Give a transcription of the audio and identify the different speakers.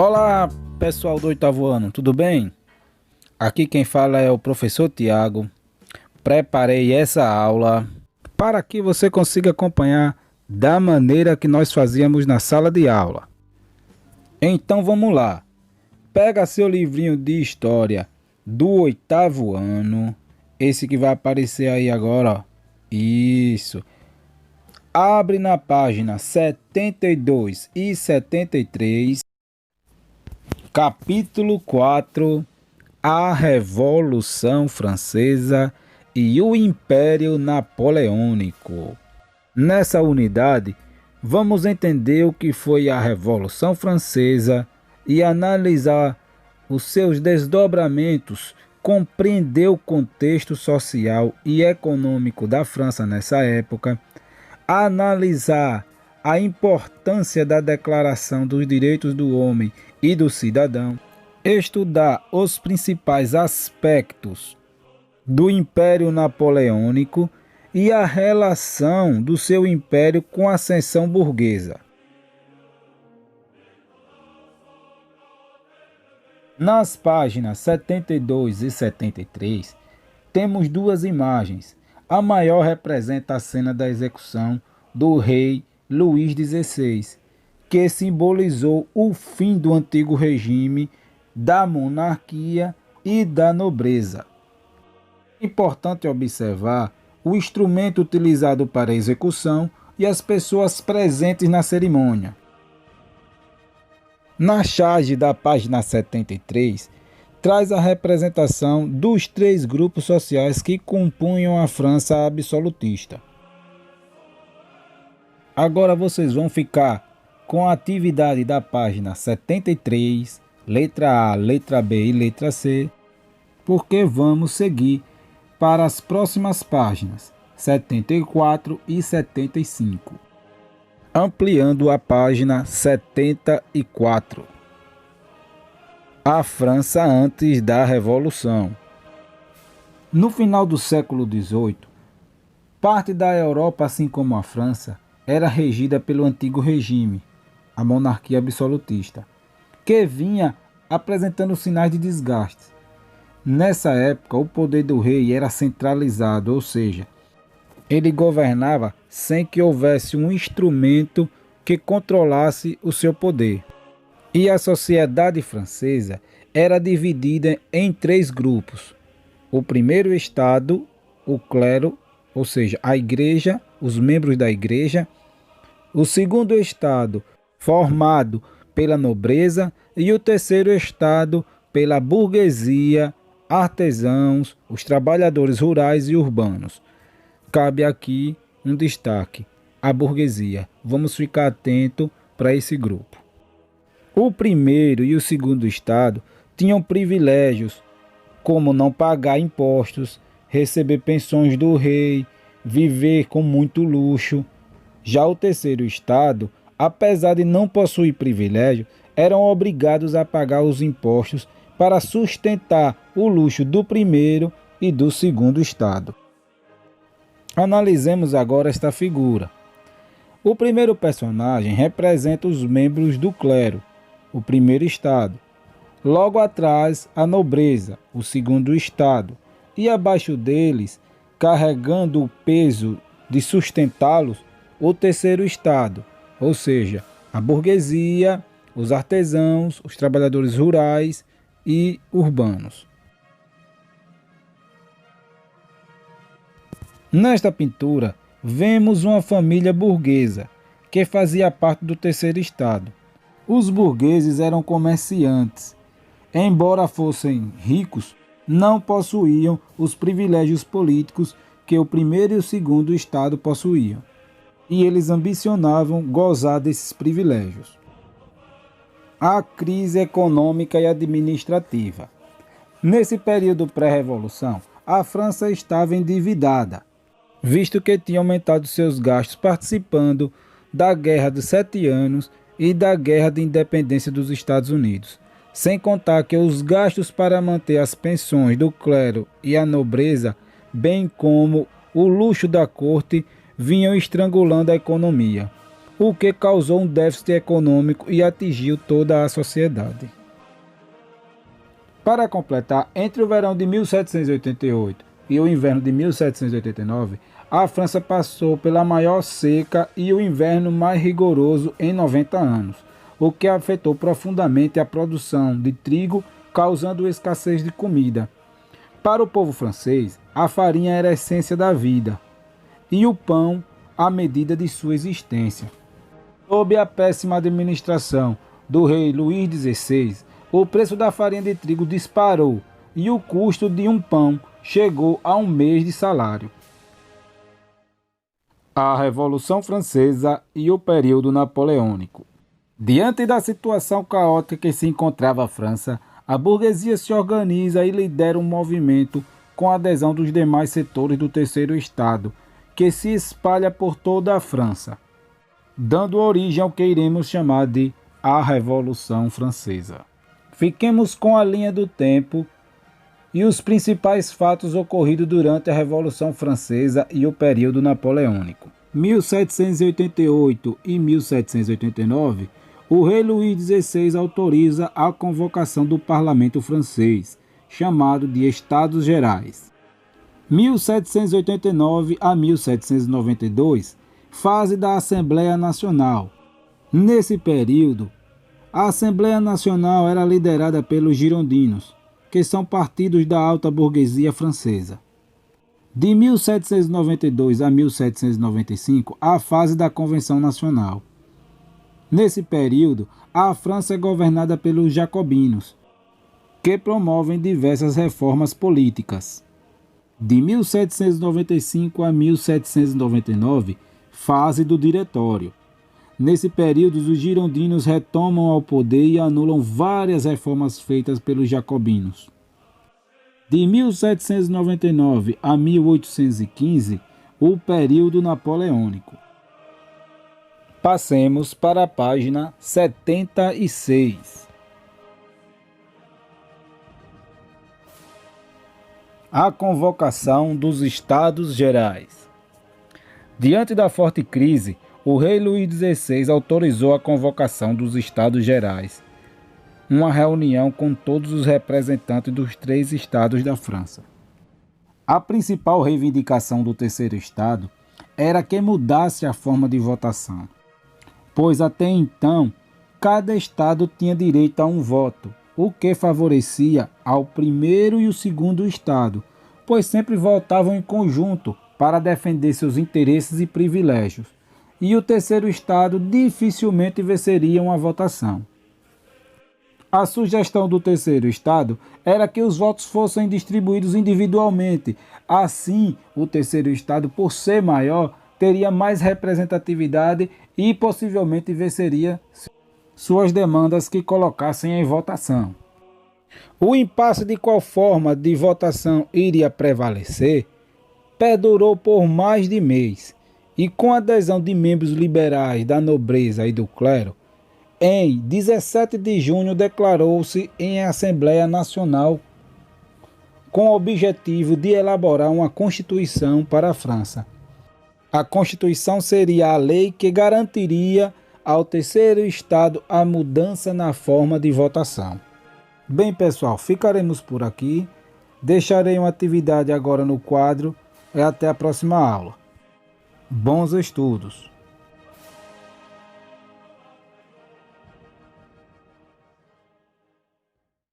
Speaker 1: Olá, pessoal do oitavo ano, tudo bem? Aqui quem fala é o professor Tiago. Preparei essa aula para que você consiga acompanhar da maneira que nós fazíamos na sala de aula. Então vamos lá. Pega seu livrinho de história do oitavo ano, esse que vai aparecer aí agora, ó. Isso. Abre na página 72 e 73. Capítulo 4: A Revolução Francesa e o Império Napoleônico. Nessa unidade, vamos entender o que foi a Revolução Francesa e analisar os seus desdobramentos, compreender o contexto social e econômico da França nessa época, analisar a importância da Declaração dos Direitos do Homem e do Cidadão, estudar os principais aspectos do Império Napoleônico e a relação do seu império com a ascensão burguesa. Nas páginas 72 e 73, temos duas imagens. A maior representa a cena da execução do rei Luís XVI, que simbolizou o fim do antigo regime da monarquia e da nobreza. É importante observar o instrumento utilizado para a execução e as pessoas presentes na cerimônia. Na charge da página 73, traz a representação dos três grupos sociais que compunham a França absolutista. Agora vocês vão ficar com a atividade da página 73, letra A, letra B e letra C, porque vamos seguir para as próximas páginas 74 e 75. Ampliando a página 74. A França antes da Revolução. No final do século XVIII, parte da Europa, assim como a França, era regida pelo antigo regime, a monarquia absolutista, que vinha apresentando sinais de desgaste. Nessa época, o poder do rei era centralizado, ou seja, ele governava sem que houvesse um instrumento que controlasse o seu poder. E a sociedade francesa era dividida em três grupos. O primeiro estado, o clero, ou seja, a igreja, os membros da igreja. O segundo estado, formado pela nobreza. E o terceiro estado, pela burguesia, artesãos, os trabalhadores rurais e urbanos. Cabe aqui um destaque: a burguesia. Vamos ficar atento para esse grupo. O primeiro e o segundo estado tinham privilégios, como não pagar impostos, receber pensões do rei, viver com muito luxo. Já o terceiro estado, apesar de não possuir privilégio, eram obrigados a pagar os impostos para sustentar o luxo do primeiro e do segundo estado. Analisemos agora esta figura. O primeiro personagem representa os membros do clero, o primeiro estado. Logo atrás, a nobreza, o segundo estado. E abaixo deles, carregando o peso de sustentá-los, o terceiro estado, ou seja, a burguesia, os artesãos, os trabalhadores rurais e urbanos. Nesta pintura, vemos uma família burguesa, que fazia parte do terceiro estado. Os burgueses eram comerciantes. Embora fossem ricos, não possuíam os privilégios políticos que o primeiro e o segundo estado possuíam. E eles ambicionavam gozar desses privilégios. A crise econômica e administrativa. Nesse período pré-revolução, a França estava endividada, visto que tinha aumentado seus gastos participando da Guerra dos 7 Anos e da Guerra de Independência dos Estados Unidos, sem contar que os gastos para manter as pensões do clero e a nobreza, bem como o luxo da corte, vinham estrangulando a economia. o que causou um déficit econômico e atingiu toda a sociedade. Para completar, entre o verão de 1788 e o inverno de 1789, a França passou pela maior seca e o inverno mais rigoroso em 90 anos, o que afetou profundamente a produção de trigo, causando escassez de comida. Para o povo francês, a farinha era a essência da vida e o pão a medida de sua existência. Sob a péssima administração do rei Luís XVI, o preço da farinha de trigo disparou e o custo de um pão chegou a um mês de salário. A Revolução Francesa e o período napoleônico. Diante da situação caótica que se encontrava a França, a burguesia se organiza e lidera um movimento com a adesão dos demais setores do terceiro estado, que se espalha por toda a França, dando origem ao que iremos chamar de a Revolução Francesa. Fiquemos com a linha do tempo e os principais fatos ocorridos durante a Revolução Francesa e o período napoleônico. 1788 e 1789, o rei Luís XVI autoriza a convocação do parlamento francês, chamado de Estados Gerais. 1789 a 1792, fase da Assembleia Nacional. Nesse período, a Assembleia Nacional era liderada pelos girondinos, que são partidos da alta burguesia francesa. De 1792 a 1795, a fase da Convenção Nacional. Nesse período, a França é governada pelos jacobinos, que promovem diversas reformas políticas. De 1795 a 1799, fase do Diretório. Nesse período, os girondinos retomam ao poder e anulam várias reformas feitas pelos jacobinos. De 1799 a 1815, o período napoleônico. Passemos para a página 76. A convocação dos Estados Gerais. Diante da forte crise, o rei Luís XVI autorizou a convocação dos Estados Gerais, uma reunião com todos os representantes dos 3 estados da França. A principal reivindicação do terceiro estado era que mudasse a forma de votação, pois até então cada estado tinha direito a um voto, o que favorecia ao primeiro e o segundo estado, pois sempre votavam em conjunto para defender seus interesses e privilégios, e o terceiro estado dificilmente venceria uma votação. A sugestão do terceiro estado era que os votos fossem distribuídos individualmente. Assim, o terceiro estado, por ser maior, teria mais representatividade e possivelmente venceria suas demandas que colocassem em votação. O impasse de qual forma de votação iria prevalecer perdurou por mais de mês, e com a adesão de membros liberais da nobreza e do clero, em 17 de junho declarou-se em Assembleia Nacional com o objetivo de elaborar uma Constituição para a França. A Constituição seria a lei que garantiria ao terceiro estado a mudança na forma de votação. Bem, pessoal, ficaremos por aqui. Deixarei uma atividade agora no quadro e até a próxima aula. Bons estudos!